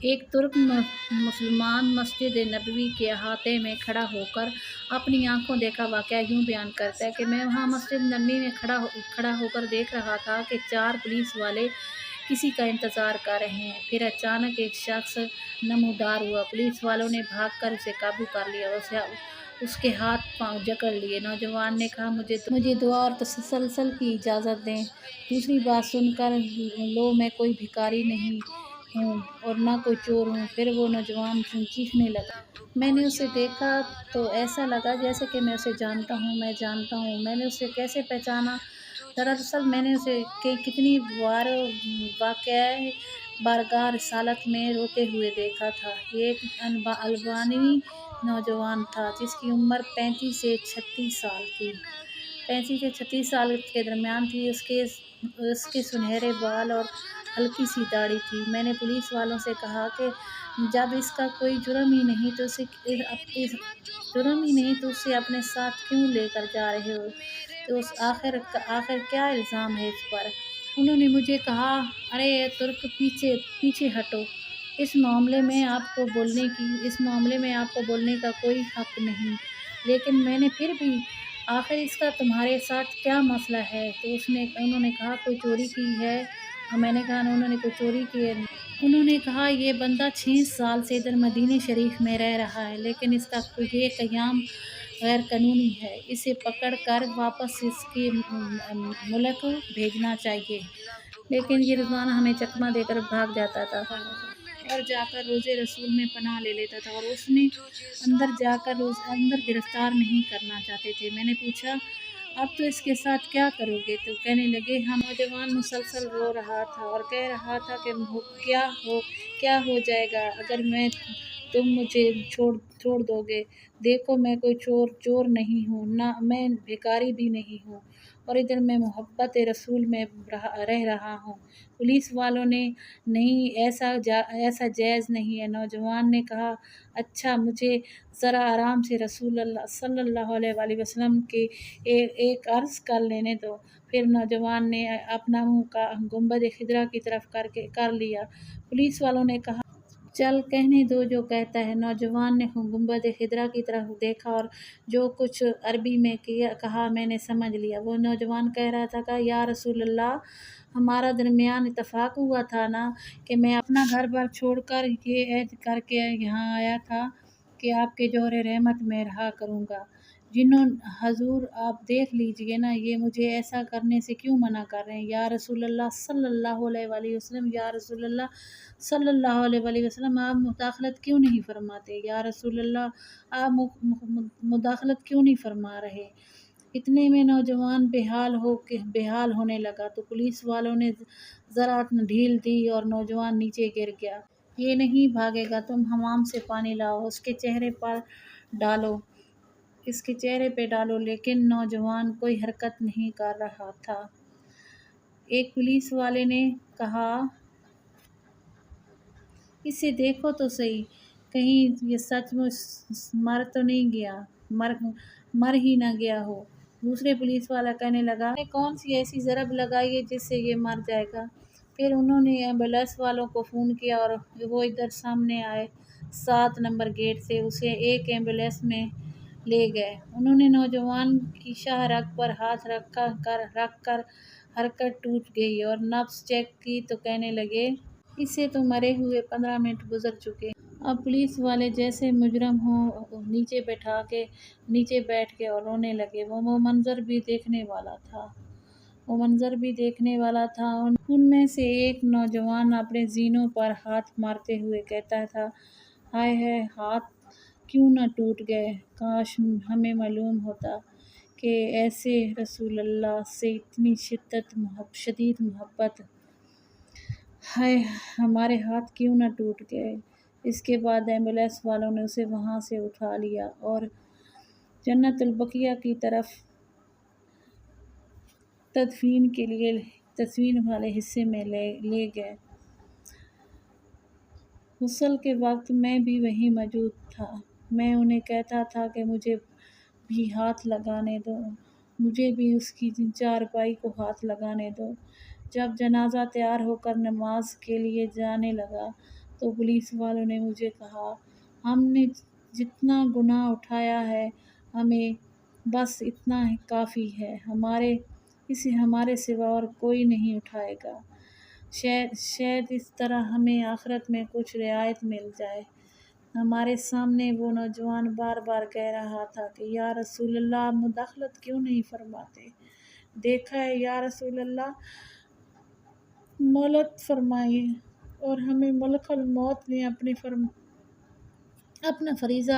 ایک ترک مسلمان مسجد نبوی کے احاطے میں کھڑا ہو کر اپنی آنکھوں دیکھا واقعہ یوں بیان کرتا ہے کہ میں وہاں مسجد نبوی میں کھڑا ہو کر دیکھ رہا تھا کہ 4 پولیس والے کسی کا انتظار کر رہے ہیں۔ پھر اچانک ایک شخص نمودار ہوا، پولیس والوں نے بھاگ کر اسے قابو کر لیا اور اس کے ہاتھ پاؤں جکڑ لیے۔ نوجوان نے کہا، مجھے دعا اور تسلسل کی اجازت دیں۔ دوسری بات سن کر لو، میں کوئی بھکاری نہیں ہوں اور نہ کوئی چور ہوں۔ پھر وہ نوجوان چیخنے لگا۔ میں نے اسے دیکھا تو ایسا لگا جیسے کہ میں اسے جانتا ہوں۔ میں جانتا ہوں، میں نے اسے کیسے پہچانا؟ دراصل میں نے اسے کتنی بار واقعہ بارگاہ رسالت میں روتے ہوئے دیکھا تھا۔ یہ ایک البانوی نوجوان تھا جس کی عمر 35 سے 36 سال تھی۔ 35 سے 36 سال کے درمیان تھی۔ اس کے سنہرے بال اور ہلکی سی داڑھی تھی۔ میں نے پولیس والوں سے کہا کہ جب اس کا کوئی جرم ہی نہیں تو اسے اپنے ساتھ کیوں لے کر جا رہے ہو؟ تو آخر کیا الزام ہے اس پر؟ انہوں نے مجھے کہا، ارے اے ترک، پیچھے ہٹو، اس معاملے میں آپ کو بولنے کا کوئی حق نہیں۔ لیکن میں نے پھر بھی، آخر اس کا تمہارے ساتھ کیا مسئلہ ہے؟ تو انہوں نے کہا، کوئی چوری کی ہے؟ اور میں نے کہا، انہوں نے کوئی چوری کی ہے۔ انہوں نے کہا، یہ بندہ 6 سال سے ادھر مدینہ شریف میں رہ رہا ہے، لیکن اس کا یہ قیام غیر قانونی ہے۔ اسے پکڑ کر واپس اس کے ملک بھیجنا چاہیے۔ لیکن یہ روزانہ ہمیں چکمہ دے کر بھاگ جاتا تھا اور جا کر روضہ رسول میں پناہ لے لیتا تھا، اور اس نے اندر گرفتار نہیں کرنا چاہتے تھے۔ میں نے پوچھا، اب تو اس کے ساتھ کیا کرو گے؟ تو کہنے لگے، نوجوان مسلسل رو رہا تھا اور کہہ رہا تھا کہ کیا ہو جائے گا اگر تم مجھے چھوڑ دو گے؟ دیکھو، میں کوئی چور نہیں ہوں، نہ میں بھکاری بھی نہیں ہوں، اور ادھر میں محبت رسول میں رہ رہا ہوں۔ پولیس والوں نے، نہیں، ایسا جائز نہیں ہے۔ نوجوان نے کہا، اچھا، مجھے ذرا آرام سے رسول اللہ صلی اللہ علیہ وآلہ وسلم کے ایک عرض کر لینے دو۔ پھر نوجوان نے اپنا منہ گنبد خضرا کی طرف کر لیا۔ پولیس والوں نے کہا، چل، کہنے دو جو کہتا ہے۔ نوجوان نے گنبد خضرا کی طرف دیکھا اور جو کچھ عربی میں کہا میں نے سمجھ لیا۔ وہ نوجوان کہہ رہا تھا کہ یا رسول اللہ، ہمارا درمیان اتفاق ہوا تھا نا کہ میں اپنا گھر بار چھوڑ کر یہ عہد کر کے یہاں آیا تھا کہ آپ کے جوہر رحمت میں رہا کروں گا۔ حضور، آپ دیکھ لیجئے نا، یہ مجھے ایسا کرنے سے کیوں منع کر رہے ہیں؟ یا رسول اللہ صلی اللہ علیہ وآلہ وسلم، یا رسول اللہ صلی اللہ علیہ وآلہ وسلم، آپ مداخلت کیوں نہیں فرماتے؟ یا رسول اللہ، آپ مداخلت کیوں نہیں فرما رہے؟ اتنے میں نوجوان بے حال ہونے لگا تو پولیس والوں نے ذرا ڈھیل دی اور نوجوان نیچے گر گیا۔ یہ نہیں بھاگے گا، تم حمام سے پانی لاؤ، اس کے چہرے پہ ڈالو۔ لیکن نوجوان کوئی حرکت نہیں کر رہا تھا۔ ایک پولیس والے نے کہا، اسے دیکھو تو صحیح، کہیں یہ سچ مچ مر ہی نہ گیا ہو۔ دوسرے پولیس والا کہنے لگا، میں نے کون سی ایسی ضرب لگائی ہے جس سے یہ مر جائے گا؟ پھر انہوں نے ایمبولینس والوں کو فون کیا اور وہ ادھر سامنے آئے، 7 نمبر گیٹ سے اسے ایک ایمبولینس میں لے گئے۔ انہوں نے نوجوان کی شاہ رگ پر ہاتھ رکھ کر حرکت ٹوٹ گئی اور نبض چیک کی تو کہنے لگے، اسے تو مرے ہوئے 15 منٹ گزر چکے ہیں۔ اب پولیس والے جیسے مجرم ہوں نیچے بیٹھ کے اور رونے لگے۔ وہ منظر بھی دیکھنے والا تھا۔ ان میں سے ایک نوجوان اپنے زینوں پر ہاتھ مارتے ہوئے کہتا تھا، ہائے ہائے، ہاتھ کیوں نہ ٹوٹ گئے، کاش ہمیں معلوم ہوتا کہ ایسے رسول اللہ سے اتنی شدید محبت، ہائے، ہمارے ہاتھ کیوں نہ ٹوٹ گئے۔ اس کے بعد ایمبولینس والوں نے اسے وہاں سے اٹھا لیا اور جنت البقیع کی طرف تدفین والے حصے میں لے گئے۔ غسل کے وقت میں بھی وہیں موجود تھا۔ میں انہیں کہتا تھا کہ مجھے بھی ہاتھ لگانے دو، مجھے بھی اس کی چارپائی کو ہاتھ لگانے دو۔ جب جنازہ تیار ہو کر نماز کے لیے جانے لگا تو پولیس والوں نے مجھے کہا ہم نے جتنا گناہ اٹھایا ہے ہمیں بس اتنا ہی کافی ہے، ہمارے سوا اور کوئی نہیں اٹھائے گا، شاید اس طرح ہمیں آخرت میں کچھ رعایت مل جائے۔ ہمارے سامنے وہ نوجوان بار بار کہہ رہا تھا کہ یا رسول اللہ آپ مداخلت کیوں نہیں فرماتے؟ دیکھا ہے یا رسول اللہ، مہلت فرمائیے اور ہمیں ملک الموت میں اپنا فریضہ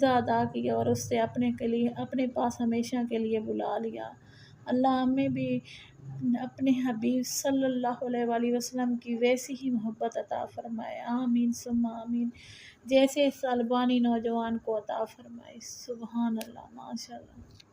ادا کیا اور اس سے اپنے پاس ہمیشہ کے لیے بلا لیا۔ اللہ ہمیں بھی اپنے حبیب صلی اللہ علیہ وآلہ وسلم کی ویسی ہی محبت عطا فرمائے، آمین ثم آمین، جیسے اس البانی نوجوان کو عطا فرمائے۔ سبحان اللہ، ماشاء اللہ۔